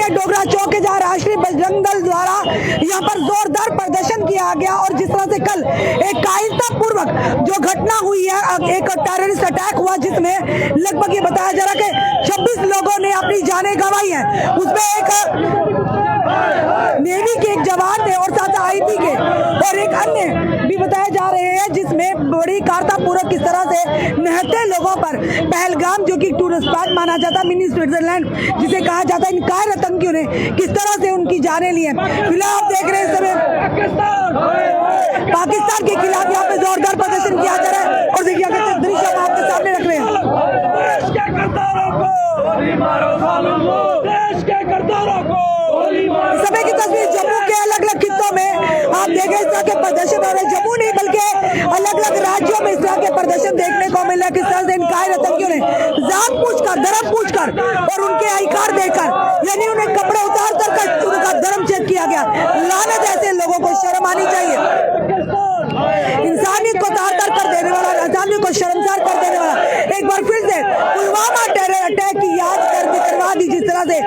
ये डोगरा चौक के जहाँ राष्ट्रीय बजरंग दल द्वारा यहाँ पर जोरदार प्रदर्शन किया गया और जिस तरह से कल एक कायरता पूर्वक जो घटना हुई है, एक टेररिस्ट अटैक हुआ जिसमें लगभग ये बताया जा रहा है कि 26 लोगों ने अपनी जानें गंवाई हैं। उसमें एक नेवी के एक जवान थे और साथ आईटी के और एक अन्य भी बताए जा रहे हैं, जिसमें बड़ी कायरतापूर्वक किस तरह से निहत्थे लोगों पर पहलगाम जो कि टूरिस्ट स्पॉट माना जाता है, मिनी स्विट्जरलैंड जिसे कहा जाता है, इन कायर आतंकियों ने किस तरह से उनकी जानें ली हैं। फिलहाल आप देख रहे हैं इस समय पाकिस्तान के खिलाफ यहाँ पे जोरदार प्रदर्शन किया जा रहा है और देखिए अगर दृश्य हम आपके सामने रख रहे हैं। समय की तस्वीर जम्मू के अलग अलग खित्तों में आप देखें इस तरह के प्रदर्शन हो रहे। जम्मू नहीं बल्कि अलग अलग राज्यों में इस तरह के प्रदर्शन देखने को मिला। किस तरह से इन कायर आतंकियों ने जात पूछकर, धर्म पूछकर और उनके अधिकार देकर यानी उन्हें कपड़े उतार कर उनका धर्म चेक किया गया। लानत ऐसे लोगों को शर्म आनी चाहिए। इंसानियत को तार-तार कर देने वाला, इंसानियत को शर्मसार कर देने वाला एक बार फिर से पुलवामा टेरर अटैक की याद करवा दी, जिस तरह से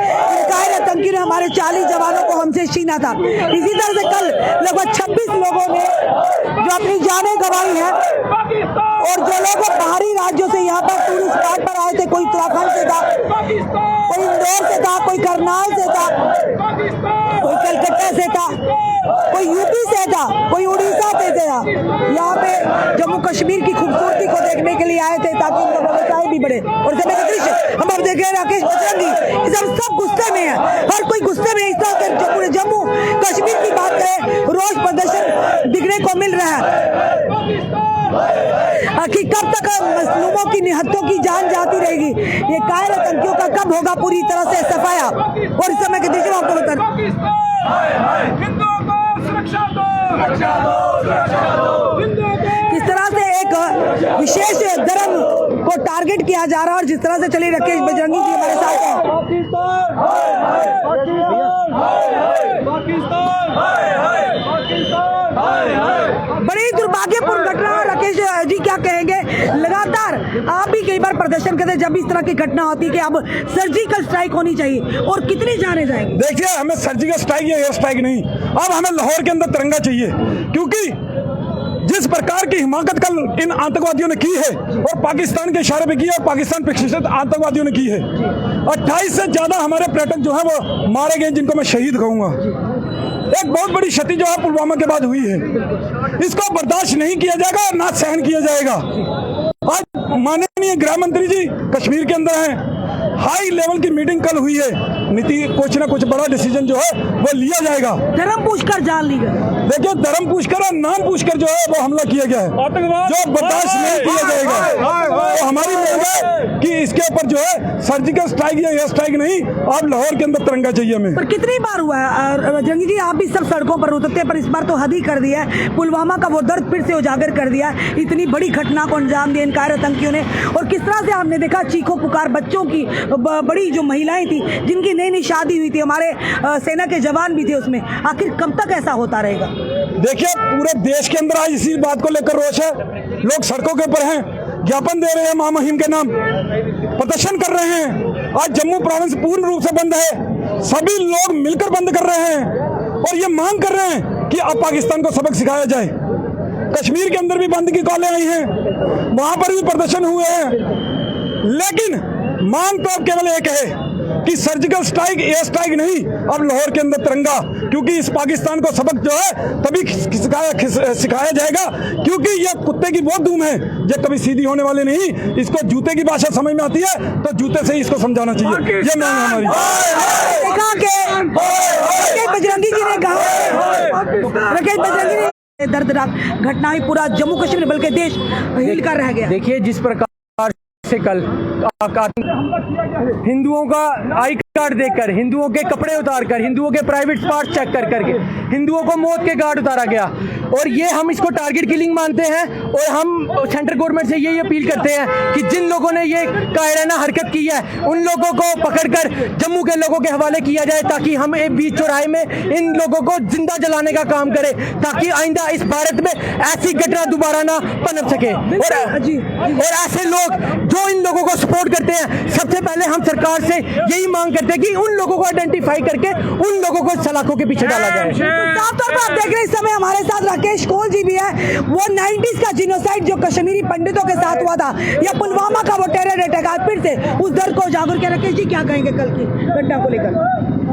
कायर आतंकी ने हमारे 40 जवानों को हमसे छीना था। इसी तरह से कल लगभग 26 लोगों ने जो अपनी जानें गंवाई हैं और जो लोग बाहरी राज्यों से यहाँ पर टूरिस्ट स्पॉट पर आए थे, कोई उत्तराखंड से था, कोई इंदौर से था, कोई करनाल से था, कोई कलकत्ता से था, कोई यूपी से था, कोई उड़ीसा से था, यहाँ पे जम्मू कश्मीर की खूबसूरती को देखने के लिए आए थे ताकि उनका व्यवसाय भी बढ़े। और समय का दृश्य हम अब देख रहे हैं राकेश बजरंगी, सब गुस्से में है, हर कोई गुस्से में। इस तरह से पूरे जम्मू कश्मीर की बात करें, रोज प्रदर्शन दिखने को मिल रहा है कि कब तक मजलूमों की निहत्थों की जान जाती रहेगी। ये कायर आतंकियों का कब होगा पूरी तरह से सफाया। और इस समय के दृश्य में आपको बता किस तरह से एक विशेष धर्म को टारगेट किया जा रहा है और जिस तरह से चली राकेश बजरंगी जी हमारे साथ हैं। बड़ी दुर्भाग्यपूर्ण घटना। राकेश जी क्या कहेंगे? लगातार आप भी कई बार प्रदर्शन करते जब इस तरह की घटना होती है कि अब सर्जिकल स्ट्राइक होनी चाहिए और कितनी जाने जाएंगी? देखिए, हमें सर्जिकल स्ट्राइक या एयर स्ट्राइक नहीं, अब हमें लाहौर के अंदर तिरंगा चाहिए, क्योंकि जिस प्रकार की हिमाकत कल इन आतंकवादियों ने की है और पाकिस्तान के इशारे पे की है और पाकिस्तान प्रशिक्षित आतंकवादियों ने की है। 28 से ज्यादा हमारे पर्यटक जो है वो मारे गए, जिनको मैं शहीद कहूंगा। एक बहुत बड़ी क्षति जो है पुलवामा के बाद हुई है, इसको बर्दाश्त नहीं किया जाएगा और ना सहन किया जाएगा। आज माननीय गृह मंत्री जी कश्मीर के अंदर हैं, हाई लेवल की मीटिंग कल हुई है, नीति कुछ ना कुछ बड़ा डिसीजन जो है वो लिया जाएगा। धर्म पूछकर जान ली गई। देखिए, धर्म पूछकर और नाम पूछकर जो है वो हमला किया गया है, जो बर्दाश्त नहीं किया जाएगा। तो हमारी मांग है कि इसके ऊपर जो है सर्जिकल स्ट्राइक या एयर स्ट्राइक नहीं, अब लाहौर के अंदर तिरंगा चाहिए हमें। पर कितनी बार हुआ है बजरंगी जी, आप भी सब सड़कों पर उतरते हैं, पर इस बार तो हद ही कर दिया है। पुलवामा का वो दर्द फिर से उजागर कर दिया है। इतनी बड़ी घटना को अंजाम दिया इन कायर आतंकियों ने और किस तरह से हमने देखा चीखों पुकार बच्चों की, बड़ी जो महिलाएं थी जिनकी नई नई शादी हुई थी, हमारे सेना के जवान भी थे उसमें। आखिर कब तक ऐसा होता रहेगा? देखिए, पूरे देश के अंदर आज इसी बात को लेकर रोष है, लोग सड़कों के ऊपर हैं, ज्ञापन दे रहे हैं, महामहिम के नाम प्रदर्शन कर रहे हैं। आज जम्मू प्रोविंस पूर्ण रूप से बंद है, सभी लोग मिलकर बंद कर रहे हैं और ये मांग कर रहे हैं कि अब पाकिस्तान को सबक सिखाया जाए। कश्मीर के अंदर भी बंद की कॉलें आई हैं, वहां पर भी प्रदर्शन हुए हैं, लेकिन मांग तो अब केवल एक है कि सर्जिकल स्ट्राइक एयर स्ट्राइक नहीं, अब लाहौर के अंदर तिरंगा, क्योंकि इस पाकिस्तान को सबक जो है तभी सिखाया जाएगा, क्योंकि ये कुत्ते की बहुत धूम है, ये कभी सीधी होने वाले नहीं। इसको जूते की भाषा समझ में आती है तो जूते से ही इसको समझाना चाहिए। ये मांग हमारी। बजरंगी जी ने कहा, राकेश बजरंगी ने दर्दनाक घटना ही पूरा जम्मू कश्मीर बल्कि देश हिल कर रह गया। देखिए, जिस प्रकार से कल हिंदुओं का आई कार्ड देकर, हिंदुओं के कपड़े उतारकर, हिंदुओं के प्राइवेट पार्ट चेक कर करके हिंदुओं को मौत के घाट उतारा गया और ये हम इसको टारगेट किलिंग मानते हैं। और हम सेंट्रल गवर्नमेंट से यही अपील करते हैं कि जिन लोगों ने ये कायराना हरकत की है उन लोगों को पकड़कर जम्मू के लोगों के हवाले किया जाए, ताकि हम एक बीच चौराहे में इन लोगों को जिंदा जलाने का काम करें, ताकि आइंदा इस भारत में ऐसी घटना दोबारा ना पनप सके। और ऐसे लोग जो इन लोगों को सपोर्ट करते हैं, सबसे पहले हम सरकार से यही मांग करते हैं कि उन लोगों को आइडेंटिफाई करके उन लोगों को सलाखों के पीछे डाला जाए। साफ तौर पर आप देख रहे हैं इस समय हमारे साथ राकेश कोल जी भी है। वो 90s का जिनोसाइड जो कश्मीरी पंडितों के साथ हुआ था, या पुलवामा का वो टेरर अटैक, आज फिर से उस दर्द को जागरूक किया। राकेश जी क्या कहेंगे कल की घटना को लेकर?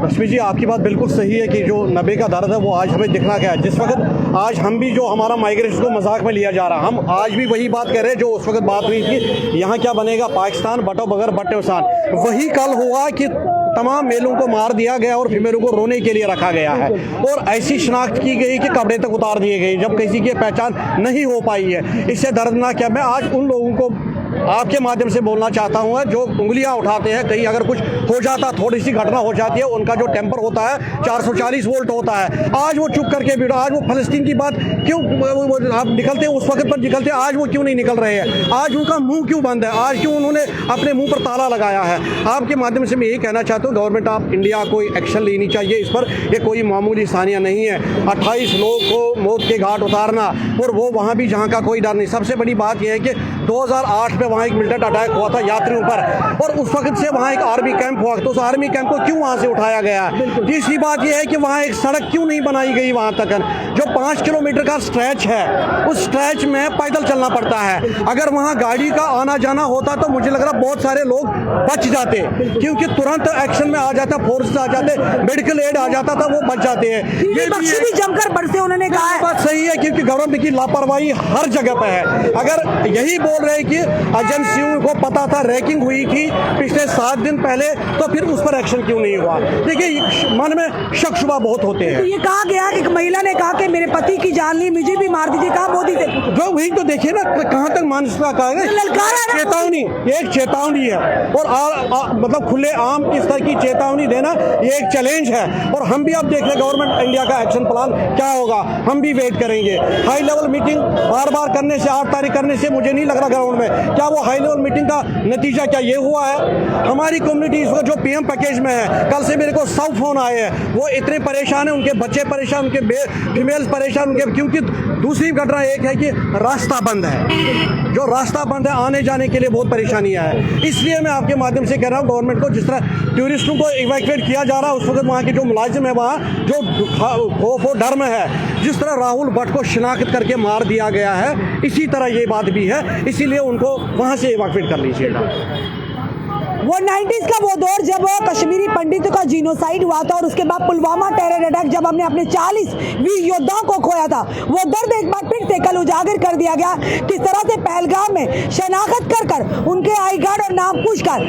रश्मि जी, आपकी बात बिल्कुल सही है कि जो 90 का दर्द है वो आज हमें दिखना गया। जिस वक्त आज हम भी जो हमारा माइग्रेशन को मजाक में लिया जा रहा, हम आज भी वही बात कह रहे हैं जो उस वक्त बात हुई थी, यहाँ क्या बनेगा पाकिस्तान, बटो बगैर बट्टेसान। वही कल हुआ कि तमाम मेलों को मार दिया गया और फीमेलों को रोने के लिए रखा गया है और ऐसी शनाख्त की गई कि कपड़े तक उतार दिए गए जब किसी की पहचान नहीं हो पाई है। इससे दर्दनाक क्या, मैं आज उन लोगों को आपके माध्यम से बोलना चाहता हूँ जो उंगलियां उठाते हैं, कहीं अगर कुछ हो जाता, थोड़ी सी घटना हो जाती है, उनका जो टेम्पर होता है 440 वोल्ट होता है, आज वो चुप करके बैठा। आज वो फलस्तीन की बात क्यों आप निकलते उस वक्त पर निकलते, आज वो क्यों नहीं निकल रहे हैं? आज उनका मुंह क्यों बंद है? आज क्यों उन्होंने अपने मुंह पर ताला लगाया है? आपके माध्यम से मैं यही कहना चाहता हूँ, गवर्नमेंट ऑफ इंडिया को एक्शन लेनी चाहिए इस पर। ये कोई मामूली सानिया नहीं है। 28 लोग को मौत के घाट उतारना और वो वहाँ भी जहाँ का कोई डर नहीं। सबसे बड़ी बात यह है कि 2008 में वहाँ एक मिलिटेंट अटैक हुआ था यात्रियों पर और उस वक्त से वहाँ एक आर्मी कैंप हुआ, तो उस आर्मी कैंप को क्यों वहाँ से उठाया गया? तीसरी बात यह है कि वहाँ एक सड़क क्यों नहीं बनाई गई वहाँ तक? जो 5 किलोमीटर का स्ट्रेच है, उस स्ट्रेच में पैदल चलना पड़ता है। अगर वहाँ गाड़ी का आना जाना होता तो मुझे लग रहा बहुत सारे लोग बच जाते, क्योंकि तुरंत एक्शन में आ जाता, फोर्स आ जाते, मेडिकल एड आ जाता था, वो बच जाते हैं। ये बख्शी भी जमकर बरसे, उन्होंने कहा है। बात सही है, क्योंकि गवर्नमेंट की लापरवाही हर जगह पे है। अगर यही बोल रहे हैं कि एजेंसियों को पता था, रैकिंग हुई थी पिछले 7 दिन पहले, तो फिर उस पर एक्शन क्यों नहीं हुआ? देखिए, मन में शक शुबा बहुत होते हैं। तो ये कहा गया कि एक महिला ने कहा कि मेरे पति की जान ली, मुझे भी मार दीजिए, कहा मोदी से। जो वही तो देखिए ना कहाँ तक मानसिकता का है। चेतावनी, एक चेतावनी है और मतलब खुले आम इस तरह की चेतावनी देना ये एक चैलेंज है। और हम भी अब देख रहे गवर्नमेंट इंडिया का एक्शन प्लान क्या होगा, हम भी वेट करेंगे। हाई लेवल मीटिंग बार बार करने से, 8 तारीख करने से मुझे नहीं लग रहा ग्राउंड में क्या वो हाई लेवल मीटिंग का नतीजा क्या ये हुआ है? हमारी कम्युनिटी इस वक्त जो पीएम पैकेज में है, कल से मेरे को 100 फोन आए हैं, वो इतने परेशान हैं, उनके बच्चे परेशान, उनके फीमेल्स परेशान, उनके, क्योंकि दूसरी घटना एक है कि रास्ता बंद है। जो रास्ता बंद है, आने जाने के लिए बहुत परेशानियां हैं। इसलिए मैं आपके माध्यम से कह रहा हूँ गवर्नमेंट को, जिस तरह टूरिस्टों को इवैक्यूएट किया जा रहा है, उस वक्त वहाँ के जो मुलाजिम है, वहाँ जो खौफ और डर में है, जिस तरह राहुल भट्ट को शिनाख्त करके मार दिया गया है, इसी तरह ये बात भी है। इसीलिए उनको वहाँ से इवैक्यूएट कर लीजिएगा। वो 90s का वो दौर जब कश्मीरी पंडितों का जीनोसाइड हुआ था और उसके बाद पुलवामा टेरर अटैक, जब हमने अपने 40 वीर योद्धाओं को खोया था, वो दर्द एक बार फिर से कल उजागर कर दिया गया। किस तरह से पहलगाम में शनाख्त कर उनके आई कार्ड और नाम पूछकर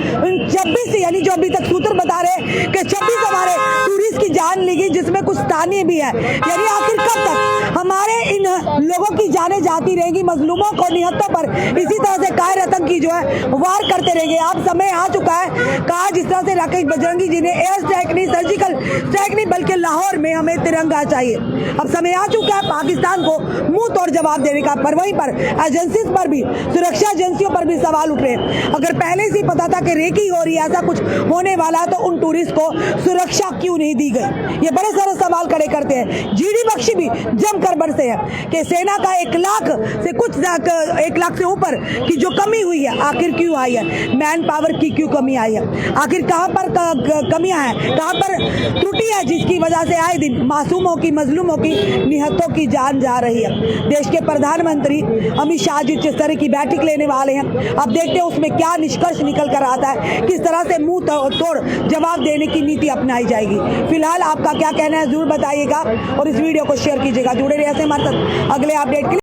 26 यानी जो अभी तक सूत्र बता रहे कि 26 हमारे टूरिस्ट की जान ली गई, जिसमें कुछ स्थानीय भी है। यानी आखिर कब तक हमारे इन लोगों की जानें जाती रहेंगी, मजलूमों को, निहत्तों पर इसी तरह से कायर आतंकी जो है वार करते रहेंगे? आप समय आ चुका है, कहा जिस तरह से राकेश बजरंगी जी ने एयर स्ट्राइक नहीं, सर्जिकल स्ट्राइक नहीं, बल्कि लाहौर में हमें तिरंगा चाहिए। अब समय आ चुका है पाकिस्तान को मुंह तोड़ जवाब देने का। पर वहीं पर एजेंसीज पर भी, सुरक्षा एजेंसियों पर भी सवाल उठ रहे हैं। अगर पहले से ही पता था कि रेकी हो रही है, ऐसा कुछ होने वाला है, तो उन टूरिस्ट को सुरक्षा क्यों नहीं दी गई? ये बड़े सारे सवाल खड़े करते हैं। जीडी बख्शी भी जमकर बरसे हैं कि सेना का 1 लाख से कुछ 1 लाख से ऊपर की जो कमी हुई है, आखिर क्यों आई है? मैन पावर की क्यों कमी आई है? आखिर कहां पर कमियां हैं, कहां पर त्रुटि है, जिसकी वजह से आए दिन मासूमों की, मजलूमों की, निहत्तों की जान जा रही है? देश के प्रधानमंत्री अमित शाह जी जिस तरह की बैठक लेने वाले हैं, अब देखते हैं उसमें क्या निष्कर्ष निकल कर आता है, किस तरह से मुंह तोड़ जवाब देने की नीति अपनाई जाएगी। फिलहाल आपका क्या कहना है जरूर बताइएगा और इस वीडियो को शेयर कीजिएगा। जुड़े रहिए हमारे साथ अगले अपडेट के लिए।